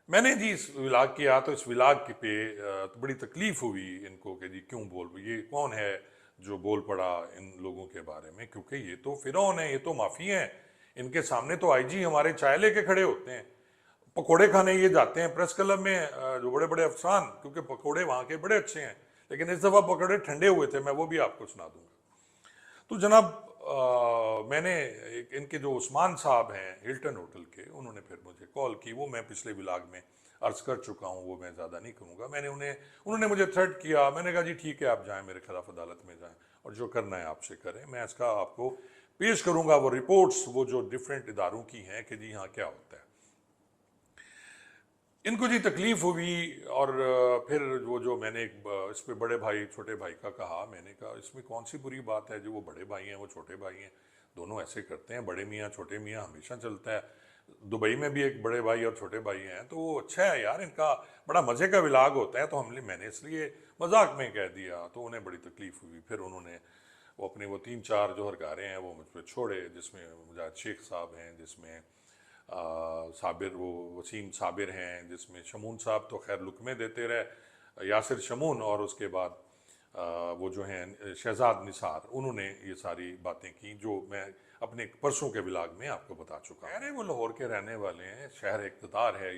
मैंने जी इस विलाग किया तो इस विलाग पे तो बड़ी तकलीफ हुई इनको कि जी क्यों बोल, ये कौन है जो बोल पड़ा इन लोगों के बारे में, क्योंकि ये तो फिरौन है, ये तो माफी हैं। इनके सामने तो आईजी हमारे चाय लेके खड़े होते हैं, पकोड़े खाने ये जाते हैं प्रेस क्लब में, जो बड़े बड़े अफसरान, क्योंकि पकोड़े वहाँ के बड़े अच्छे हैं। लेकिन इस दफ़ा पकोड़े ठंडे हुए थे, मैं वो भी आपको सुना दूंगा। तो जनाब मैंने इनके जो उस्मान साहब हैं हिल्टन होटल के, उन्होंने फिर मुझे कॉल की। वो मैं पिछले विलाग में अर्ज कर चुका हूँ, वो मैं ज़्यादा नहीं करूँगा। उन्होंने मुझे थ्रेट किया। मैंने कहा जी ठीक है, आप जाएं मेरे खिलाफ अदालत में जाएं और जो करना है आपसे करें। मैं इसका आपको पेश करूँगा वो रिपोर्ट्स, वो जो डिफरेंट इदारों की हैं कि जी हाँ क्या होता है। इनको जी तकलीफ हुई। और फिर वो जो मैंने इस पे बड़े भाई छोटे भाई का कहा, मैंने कहा इसमें कौन सी बुरी बात है, जो वो बड़े भाई हैं वो छोटे भाई हैं, दोनों ऐसे करते हैं, बड़े मियाँ छोटे मियाँ हमेशा चलता है। दुबई में भी एक बड़े भाई और छोटे भाई हैं, तो वो अच्छा है यार, इनका बड़ा मज़े का विलाग होता है। तो मैंने इसलिए मजाक में कह दिया, तो उन्हें बड़ी तकलीफ हुई। फिर उन्होंने वो अपने वो 3-4 जो हरकारे हैं वो मुझ पर छोड़े, जिसमें मुजाहिद शेख साहब हैं, जिसमें साबिर वो वसीम साबिर हैं, जिसमें शमून साहब तो खैर लुकमे देते रहे, यासिर शमून, और उसके बाद वो जो हैं शहजाद निसार, उन्होंने ये सारी बातें की जो मैं अपने परसों के विलाग में आपको बता चुका हूँ। वो लाहौर के रहने वाले हैं, शहर इक़्तिदार है।